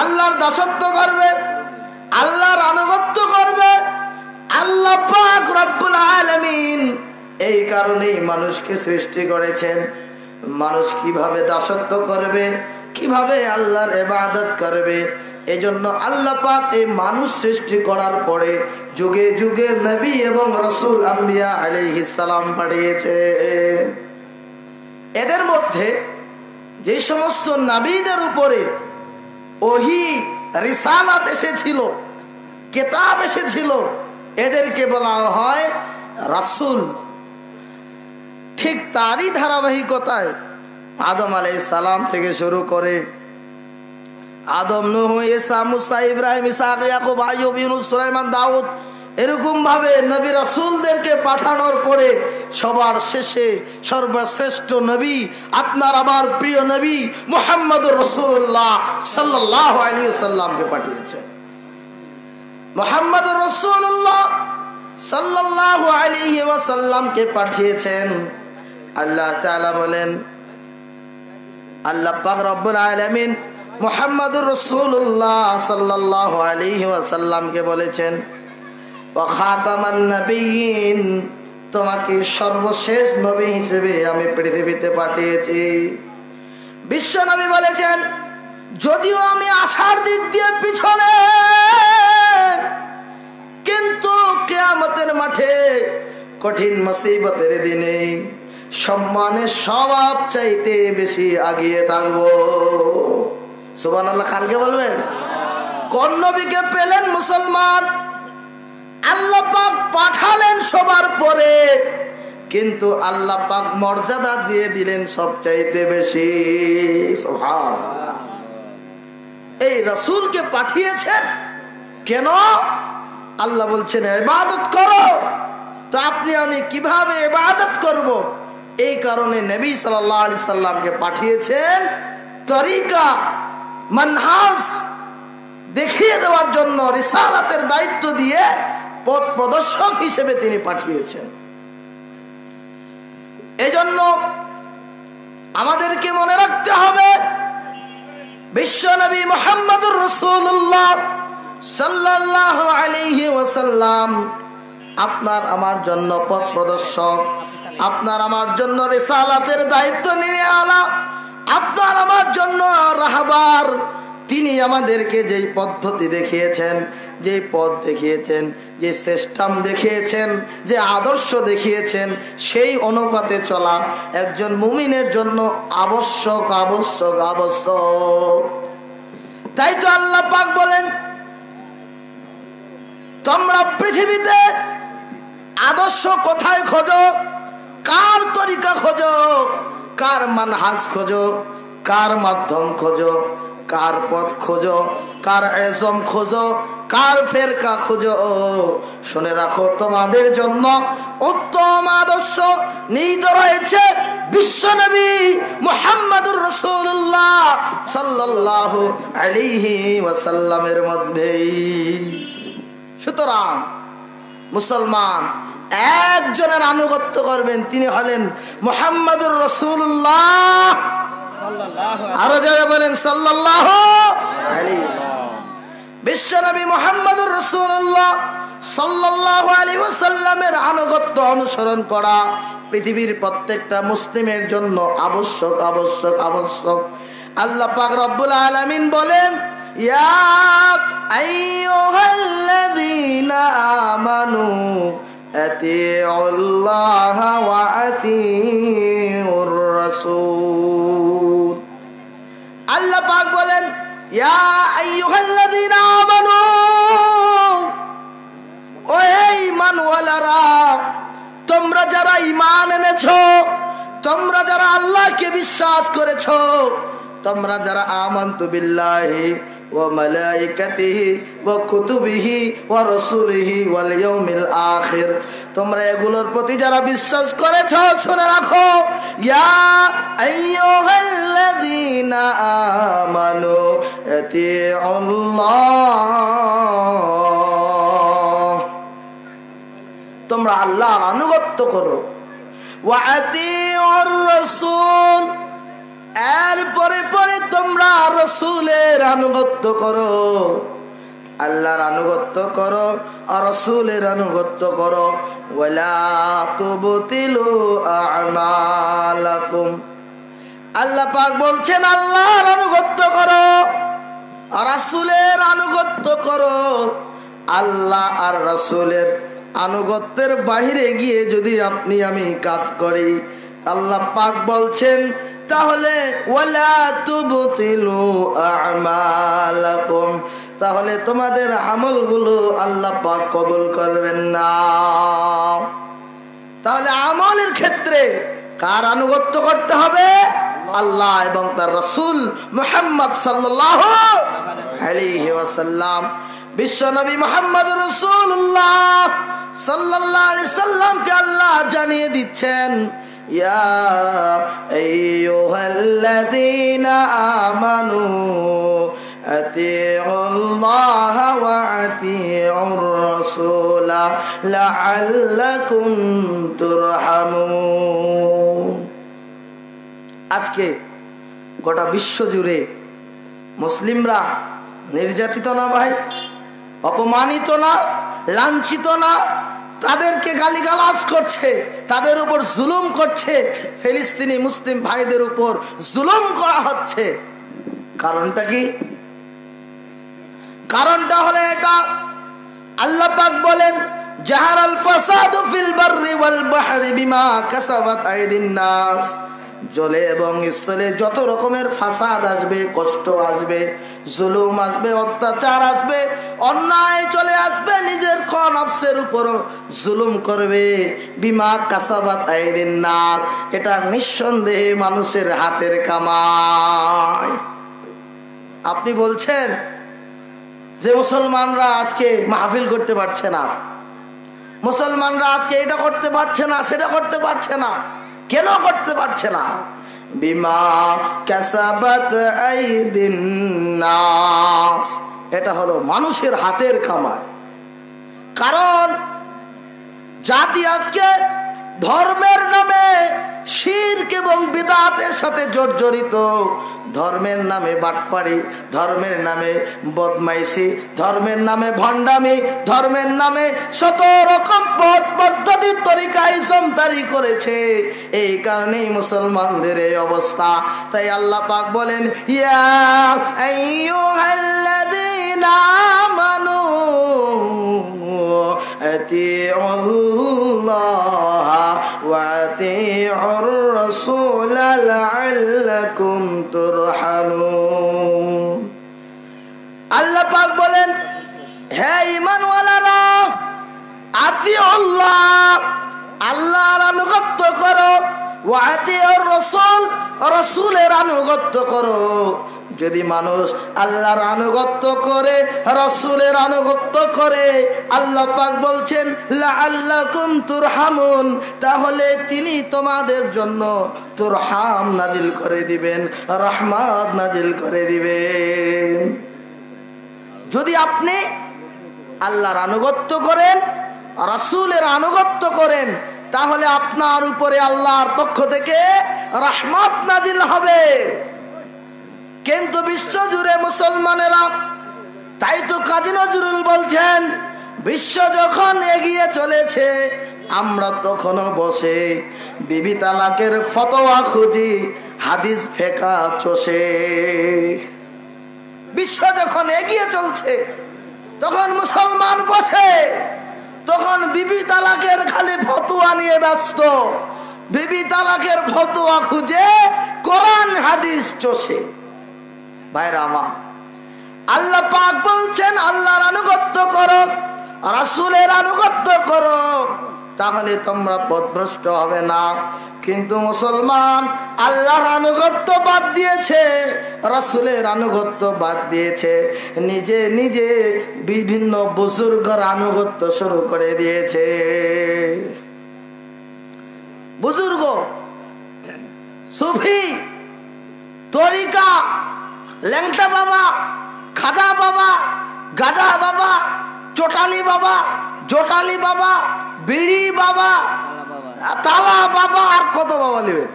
আল্লাহর দাসত্ব করবে, আল্লাহর আনুগত্য করবে। আল্লাহ পাক রব্বুল আলামিন এই কারণেই মানুষকে সৃষ্টি করেছেন। মানুষ কিভাবে দাসত্ব করবে, কিভাবে আল্লাহর ইবাদত করবে, এজন্য আল্লাহ পাক এই মানুষ সৃষ্টি করার পরে যুগে যুগে নবী এবং রাসূল আম্বিয়া আলাইহিস সালাম পাঠিয়েছে। এদের মধ্যে যে সমস্ত নবীদের উপরে ওহী রিসালাত এসেছিল, কিতাব এসেছিল, এদেরকে বলা হয় রাসূল। ঠিক তারই ধারাবাহিকতায় আদম আলাইহিস সালাম থেকে শুরু করে আদম, নূহ, ঈসা, মুসা, ইব্রাহিম, ইসহাক, ইয়াকুব, আইয়ুব, ইউনূস, সুলাইমান, দাউদ, এরকম ভাবে নবী রাসূলদেরকে পাঠানোর পরে সবার শেষে সর্বশ্রেষ্ঠ নবী, আপনার আমার প্রিয় নবী মুহাম্মদুর রাসূলুল্লাহ সাল্লাল্লাহু আলাইহি ওয়াসাল্লামকে পাঠিয়েছেন। মুহাম্মদুর রাসূলুল্লাহ সাল্লাল্লাহু আলাইহি ওয়াসাল্লামকে পাঠিয়েছেন। আল্লাহ তাআলা বলেন, আল্লাহ পাক রব্বুল আলামিন মুহাম্মদুর রাসূলুল্লাহ সাল্লাল্লাহু আলাইহি ওয়াসাল্লামকে বলেছেন, ওয়া খাতামান নবিয়্যিন, তোমাকে সর্বশেষ নবী হিসেবে আমি পৃথিবীতে পাঠিয়েছি। বিশ্ব নবী বলেছেন, যদিও আমি আশার দিক দিয়ে পিছনে, কিন্তু কিয়ামতের মাঠে কঠিন মুসিবতের দিনে সম্মানের সব চাইতে বেশি আগিয়ে থাকবো। সুবহানাল্লাহ। কালকে বলবেন কোন নবীকে পেলেন মুসলমান? আল্লাহ পাক পাঠালেন সবার পরে, কিন্তু আল্লাহ পাক মর্যাদা দিয়ে দিলেন সবচাইতে বেশি। সুবহানাল্লাহ। এই রাসূলকে পাঠিয়েছেন কেন? আল্লাহ বলছেন ইবাদত করো। তো আপনি আমি কিভাবে ইবাদত করব? এই কারণে নবী সাল্লাল্লাহু আলাইহি সাল্লামকে পাঠিয়েছেন তরিকা, মানহাজ দেখিয়ে দেওয়ার জন্য, রিসালাতের দায়িত্ব দিয়ে পথ প্রদর্শক হিসেবে তিনি পাঠিয়েছেন। এজন্য আমাদেরকে মনে রাখতে হবে, বিশ্ব নবী মুহাম্মদুর রাসূলুল্লাহ সাল্লাল্লাহু আলাইহি ওয়াসাল্লাম আপনার আমার জন্য পথ প্রদর্শক, আপনার আমার জন্য রিসালাতের দায়িত্ব নিয়ে আলা, আপনার আমার জন্য রাহবার। তিনি আমাদেরকে যেই পদ্ধতি দেখিয়েছেন, যেই পথ দেখিয়েছেন, যে সিস্টেম দেখিয়েছেন, যে আদর্শ দেখিয়েছেন, সেই অনুপাতে চলা একজন মুমিনের জন্য আবশ্যক আবশ্যক আবশ্যক। তাই তো আল্লাহ পাক বলেন, তোমরা পৃথিবীতে আদর্শ কোথায় খোঁজো, কার তরিকা খোঁজো, কার মানহাজ খোঁজো, কার মাধ্যম খোঁজো, কার পথ খোঁজো, কার ইজম খোঁজো, কার ফেরকা খোঁজো, শুনে রাখো তোমাদের জন্য উত্তম আদর্শ নিহিত রয়েছে বিশ্বনবী মুহাম্মদুর রাসূলুল্লাহ সাল্লাল্লাহু আলাইহি ওয়াসাল্লামের মধ্যেই। সুতরাং মুসলমান একজনের আনুগত্য করবেন, তিনি হলেন মুহাম্মদুর রাসূলুল্লাহ। আরো যারা বলেন সাল্লাল্লাহু আলাইহি। বিশ্বনবী মুহাম্মদুর রাসূলুল্লাহ সাল্লাল্লাহু আলাইহি ওয়াসাল্লামের আনুগত্য অনুসরণ করা পৃথিবীর প্রত্যেকটা মুসলিমের জন্য আবশ্যক আবশ্যক আবশ্যক। আল্লাহ পাক রব্বুল আলামিন বলেন, ইয়া আইয়ুহাল্লাযীনা আমানু আতিউল্লাহা ওয়া আতিউর রাসূল। আল্লাহ পাক বলেন, ইয়া আইয়ুহাল্লাযীনা আমানু, ও ঈমানওয়ালারা, তোমরা যারা ঈমান এনেছো, তোমরা যারা আল্লাহকে বিশ্বাস করেছো, তোমরা যারা আমানতু বিল্লাহি ওয়া মালাইকাতিহি ওয়া কুতুবিহি ওয়া রাসূলিহি ওয়াল ইয়াউমিল আখির, তোমরা এগুলোর প্রতি যারা বিশ্বাস করেছো, শুনে রাখো, ইয়া আইয়ুহাল্লাযীনা আমানু আতিউল্লাহ, তোমরা আল্লাহর আনুগত্য করো, ওয়া আতিউর রাসূল, এরপরে পরে তোমরা রাসূলের আনুগত্য করো, আল্লাহর আনুগত্য করো আর রাসূলের আনুগত্য করো। ওয়ালা তুবতিলু আমালাকুম, আল্লাহ পাক বলছেন আল্লাহর আনুগত্য করো আর রাসূলের আনুগত্য করো। আল্লাহ আর রাসূলের আনুগত্যের বাইরে গিয়ে যদি আপনি আমি কাজ করি, আল্লাহ পাক বলছেন তাহলে ওয়ালা তুবতিলু আমালাকুম, তাহলে তোমাদের আমলগুলো আল্লাহ পাক কবুল করবেন না। তাহলে আমলের ক্ষেত্রে কার আনুগত্য করতে হবে? আল্লাহ এবং তার রাসূল মুহাম্মদ সাল্লাল্লাহু আলাইহি ওয়াসাল্লাম। বিশ্ব নবী মুহাম্মদুর রাসূলুল্লাহ সাল্লাল্লাহু আলাইহি সাল্লামকে আল্লাহ জানিয়ে দিচ্ছেন, ইয়া আইয়ুহাল্লাযীনা আমানু আতিউল্লাহ ওয়া আতিউর রাসূলা লাআল্লাকুম তুরহামুন। আজকে গোটা বিশ্ব জুড়ে মুসলিমরা নির্যাতিত না ভাই, অপমানিত না, লাঞ্ছিত না, তাদেরকে গালিগালাজ করছে, তাদের উপর জুলুম করছে, ফিলিস্তিনি মুসলিম ভাইদের উপর জুলুম করা হচ্ছে। কারণটা কি? কারণটা হলো এটা, আল্লাহ পাক বলেন জাহারাল ফাসাদু ফিল বাররি ওয়াল বাহরি বিমা কাসাবাত আইদিন নাস, জলে এবং স্থলে যত রকমের ফাসাদ আসবে, কষ্ট আসবে, জুলুম আসবে, অত্যাচার আসবে, অন্যায় চলে আসবে, নিজের নফসের উপর জুলুম করবে, বিমা কাসাবাত আইদিন নাস, এটা নিঃসন্দেহে মানুষের হাতের কামাই। আপনি বলছেন যে মুসলমানরা আজকে মাহফিল করতে পারছে না, মুসলমানরা আজকে এটা করতে পারছে না, সেটা করতে পারছে না, কেন করতে পারছে না? বিমা কাসাবাত আইদিন নাস, এটা হলো মানুষের হাতের কামাই। কারণ জাতি আজকে ধর্মের নামে শিরক এবং বিদআতের সাথে জর্জরিত, ধর্মের নামে বাটপাড়ি, ধর্মের নামে বদমাইশি, ধর্মের নামে ভণ্ডামি, ধর্মের নামে শত রকম পথ পদ্ধতির তরিকায় জমতারি করেছে। এই কারণেই মুসলমানদের এই অবস্থা। তাই আল্লাহ পাক বলেন ইয়া আইয়ুহাল্লাযীনা আমানু আতিউল্লাহ ওয়া আতিউর রাসূলা লাআল্লাকুম তুরহামুন। আল্লাহ পাক বলেন হে ঈমানওয়ালারা, আতিউল্লাহ, আল্লাহর আনুগত্য করো, ওয়া আতিউর রাসূল, রাসূলের আনুগত্য করো। যদি মানুষ আল্লাহর আনুগত্য করে, রাসূলের আনুগত্য করে, আল্লাহ পাক বলছেন লাআল্লাকুম তুরহামুন, তাহলে তিনি তোমাদের জন্য তুরহাম নাজিল করে দিবেন, রহমত নাজিল করে দিবেন। যদি আপনি আল্লাহর আনুগত্য করেন, রাসূলের আনুগত্য করেন, তাহলে আপনার উপরে আল্লাহর পক্ষ থেকে রহমত নাজিল হবে। কিন্তু বিশ্ব জুড়ে মুসলমানেরা, তাই তো কাজী নজরুল বলছেন বিশ্ব যখন এগিয়ে চলেছে, আমরা তখনও বসে বিবি তালাকের ফতোয়া খুঁজি, হাদিস ফেকা চষে। বিশ্ব যখন এগিয়ে চলছে তখন মুসলমান বসে, তখন বিবি তালাকের খালি ফতোয়া নিয়ে ব্যস্ত, বিবি তালাকের ফতোয়া খুঁজে কোরআন হাদিস চষে। ভাইরা আমার, আল্লাহ পাক বলছেন আল্লাহর আনুগত্য করো, রাসূলের আনুগত্য করো, তাহলে তোমরা পথভ্রষ্ট হবে না। কিন্তু মুসলমান আল্লাহর আনুগত্য বাদ দিয়েছে, রাসূলের আনুগত্য বাদ দিয়েছে, নিজে নিজে বিভিন্ন বুজুর্গের আনুগত্য শুরু করে দিয়েছে। বুজুর্গ, সুফি, তরিকা, ল্যাংটা বাবা, খাজা বাবা, গাজা বাবা, চটালি বাবা, জটালি বাবা, বিড়ি বাবা, তালা বাবা, আর কত বাবা নেবেন?